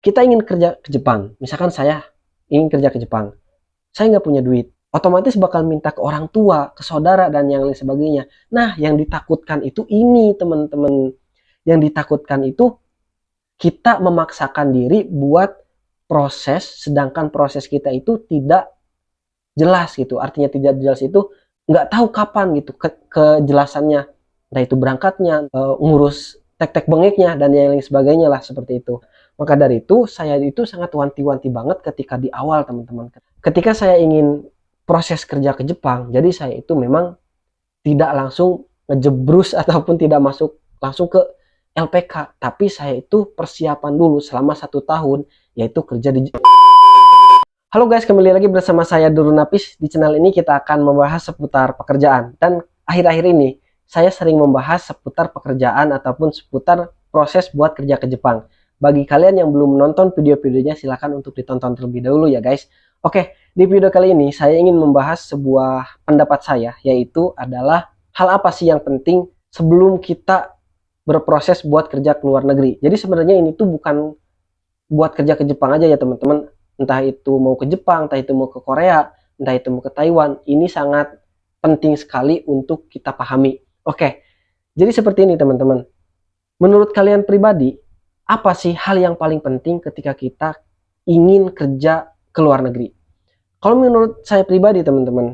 kita ingin kerja ke Jepang, misalkan saya ingin kerja ke Jepang, saya nggak punya duit, otomatis bakal minta ke orang tua, ke saudara, dan yang lain sebagainya. Nah, yang ditakutkan itu ini, teman-teman. Yang ditakutkan itu kita memaksakan diri buat proses, sedangkan proses kita itu tidak jelas gitu. Artinya tidak jelas itu nggak tahu kapan gitu kejelasannya. Entah itu berangkatnya, ngurus tek-tek bengeknya, dan yang lain sebagainya lah, seperti itu. Maka dari itu, saya itu sangat wanti-wanti banget ketika di awal, teman-teman. Ketika saya ingin proses kerja ke Jepang, jadi saya itu memang tidak langsung ngejebrus ataupun tidak masuk langsung ke LPK, tapi saya itu persiapan dulu selama 1 tahun, yaitu kerja di Jepang. Halo guys, kembali lagi bersama saya Duru Napis. Di channel ini kita akan membahas seputar pekerjaan, dan akhir-akhir ini saya sering membahas seputar pekerjaan ataupun seputar proses buat kerja ke Jepang. Bagi kalian yang belum menonton video-videonya, silahkan untuk ditonton terlebih dahulu ya guys. Oke, di video kali ini saya ingin membahas sebuah pendapat saya, yaitu adalah hal apa sih yang penting sebelum kita berproses buat kerja ke luar negeri. Jadi sebenarnya ini tuh bukan buat kerja ke Jepang aja ya teman-teman. Entah itu mau ke Jepang, entah itu mau ke Korea, entah itu mau ke Taiwan. Ini sangat penting sekali untuk kita pahami. Oke, jadi seperti ini teman-teman. Menurut kalian pribadi, apa sih hal yang paling penting ketika kita ingin kerja ke luar negeri? Kalau menurut saya pribadi teman-teman,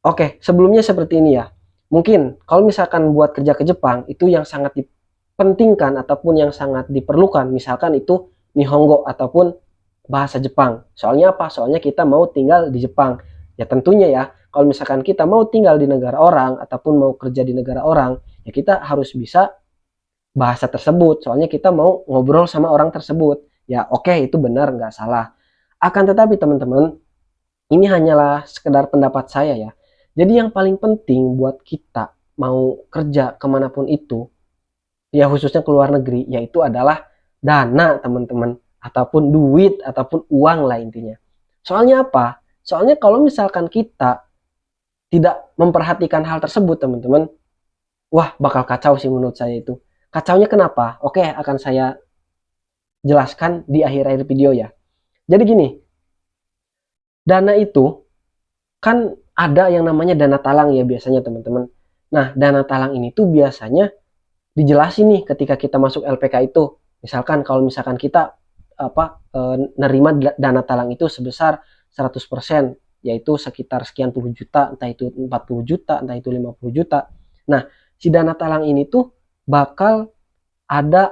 oke, sebelumnya seperti ini ya. Mungkin kalau misalkan buat kerja ke Jepang, itu yang sangat dipentingkan ataupun yang sangat diperlukan, misalkan itu Nihongo ataupun bahasa Jepang. Soalnya apa? Soalnya kita mau tinggal di Jepang. Ya tentunya ya, kalau misalkan kita mau tinggal di negara orang ataupun mau kerja di negara orang, ya kita harus bisa bahasa tersebut. Soalnya kita mau ngobrol sama orang tersebut. Ya oke, itu benar, nggak salah. Akan tetapi teman-teman, ini hanyalah sekedar pendapat saya ya. Jadi yang paling penting buat kita mau kerja kemanapun itu, ya khususnya ke luar negeri, yaitu adalah dana teman-teman, ataupun duit, ataupun uang lah intinya. Soalnya apa? Soalnya kalau misalkan kita tidak memperhatikan hal tersebut teman-teman, wah bakal kacau sih menurut saya itu. Kacaunya kenapa? Oke, akan saya jelaskan di akhir-akhir video ya. Jadi gini, dana itu kan ada yang namanya dana talang ya biasanya teman-teman. Nah, dana talang ini tuh biasanya dijelasin nih ketika kita masuk LPK itu. Misalkan kalau misalkan kita nerima dana talang itu sebesar 100%, yaitu sekitar sekian puluh juta, entah itu 40 juta, entah itu 50 juta. Nah, si dana talang ini tuh bakal ada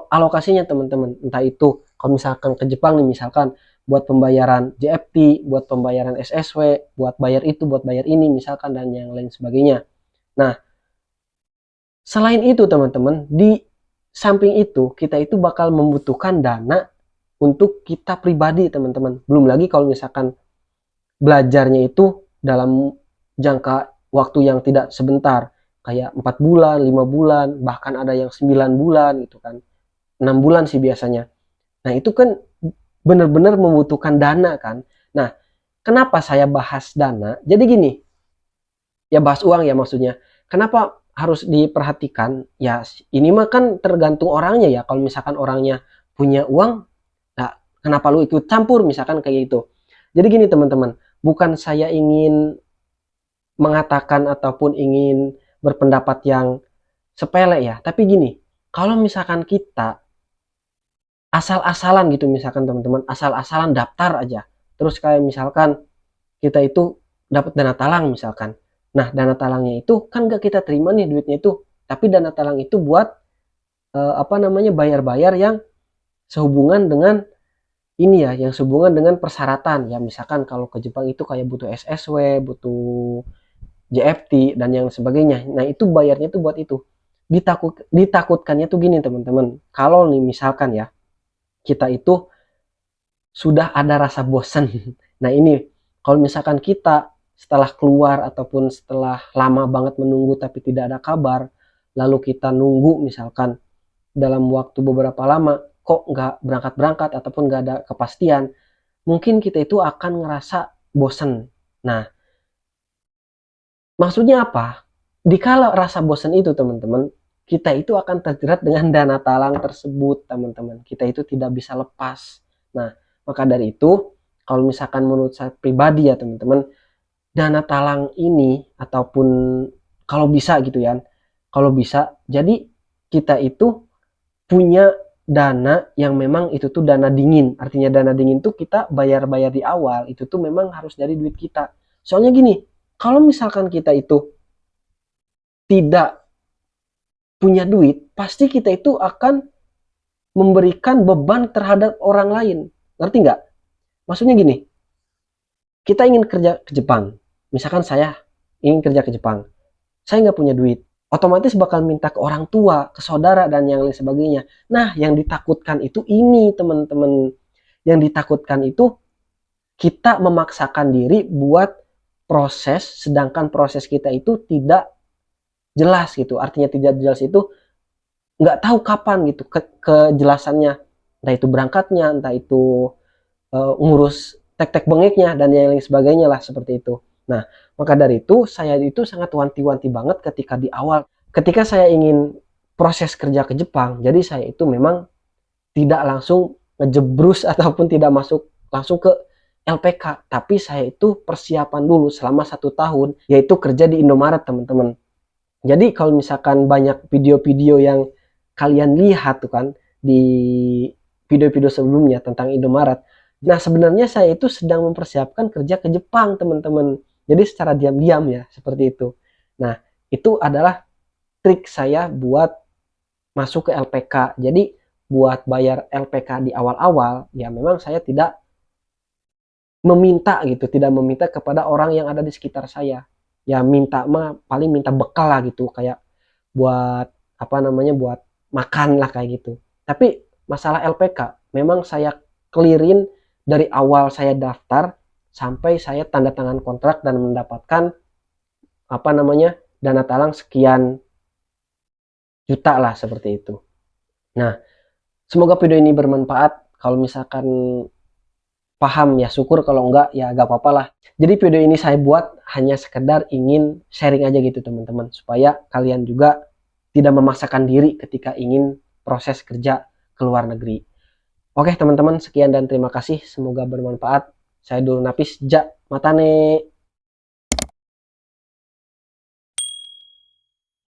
alokasinya teman-teman. Entah itu kalau misalkan ke Jepang nih, misalkan buat pembayaran JFT, buat pembayaran SSW, buat bayar itu, buat bayar ini misalkan, dan yang lain sebagainya. Nah, selain itu teman-teman, di samping itu kita itu bakal membutuhkan dana untuk kita pribadi teman-teman. Belum lagi kalau misalkan belajarnya itu dalam jangka waktu yang tidak sebentar, kayak 4 bulan, 5 bulan, bahkan ada yang 9 bulan gitu kan. 6 bulan sih biasanya. Nah, itu kan benar-benar membutuhkan dana kan. Nah, kenapa saya bahas dana? Jadi gini, ya bahas uang ya maksudnya. Kenapa harus diperhatikan? Ya ini mah kan tergantung orangnya ya. Kalau misalkan orangnya punya uang, nah, kenapa lu ikut campur misalkan kayak gitu. Jadi gini teman-teman, bukan saya ingin mengatakan ataupun ingin berpendapat yang sepele ya. Tapi gini, kalau misalkan kita asal-asalan gitu misalkan teman-teman, asal-asalan daftar aja, terus kayak misalkan kita itu dapat dana talang misalkan. Nah, dana talangnya itu kan gak kita terima nih duitnya itu, tapi dana talang itu buat bayar-bayar yang sehubungan dengan ini ya, yang sehubungan dengan persyaratan ya. Misalkan kalau ke Jepang itu kayak butuh SSW, butuh JFT dan yang sebagainya. Nah, itu bayarnya tuh buat itu. Ditakutkannya tuh gini teman-teman, kalau nih misalkan ya kita itu sudah ada rasa bosan. Nah, ini kalau misalkan kita setelah keluar ataupun setelah lama banget menunggu tapi tidak ada kabar, lalu kita nunggu misalkan dalam waktu beberapa lama kok nggak berangkat-berangkat ataupun nggak ada kepastian, mungkin kita itu akan ngerasa bosan. Nah, maksudnya apa? Dikala rasa bosan itu teman-teman, kita itu akan terjerat dengan dana talang tersebut, teman-teman. Kita itu tidak bisa lepas. Nah, maka dari itu, kalau misalkan menurut saya pribadi ya teman-teman, dana talang ini ataupun kalau bisa gitu ya, kalau bisa, jadi kita itu punya dana yang memang itu tuh dana dingin. Artinya dana dingin tuh kita bayar-bayar di awal, itu tuh memang harus dari duit kita. Soalnya gini, kalau misalkan kita itu tidak punya duit, pasti kita itu akan memberikan beban terhadap orang lain. Ngerti nggak? Maksudnya gini, kita ingin kerja ke Jepang. Misalkan saya ingin kerja ke Jepang. Saya nggak punya duit. Otomatis bakal minta ke orang tua, ke saudara, dan yang lain sebagainya. Nah, yang ditakutkan itu ini, teman-teman. Yang ditakutkan itu kita memaksakan diri buat proses, sedangkan proses kita itu tidak jelas gitu. Artinya tidak jelas itu nggak tahu kapan gitu kejelasannya. Entah itu berangkatnya, entah itu ngurus tek-tek bengeknya, dan yang lain sebagainya lah seperti itu. Nah, maka dari itu saya itu sangat wanti-wanti banget ketika di awal. Ketika saya ingin proses kerja ke Jepang, jadi saya itu memang tidak langsung ngejebrus ataupun tidak masuk langsung ke LPK, tapi saya itu persiapan dulu selama 1 tahun, yaitu kerja di Indomaret, teman-teman. Jadi kalau misalkan banyak video-video yang kalian lihat tuh kan di video-video sebelumnya tentang Indomaret, nah sebenarnya saya itu sedang mempersiapkan kerja ke Jepang, teman-teman. Jadi secara diam-diam ya, seperti itu. Nah, itu adalah trik saya buat masuk ke LPK. Jadi buat bayar LPK di awal-awal, ya memang saya tidak meminta gitu, tidak meminta kepada orang yang ada di sekitar saya. Ya minta mah paling minta bekal lah gitu, kayak buat apa namanya, buat makan lah kayak gitu. Tapi masalah LPK memang saya clearin dari awal saya daftar sampai saya tanda tangan kontrak dan mendapatkan apa namanya, dana talang sekian juta lah seperti itu. Nah, semoga video ini bermanfaat. Kalau misalkan paham ya syukur, kalau enggak ya gak apa-apa lah. Jadi video ini saya buat hanya sekedar ingin sharing aja gitu teman-teman, supaya kalian juga tidak memaksakan diri ketika ingin proses kerja ke luar negeri. Oke teman-teman, sekian dan terima kasih, semoga bermanfaat. Saya Dul Napis, ja matane.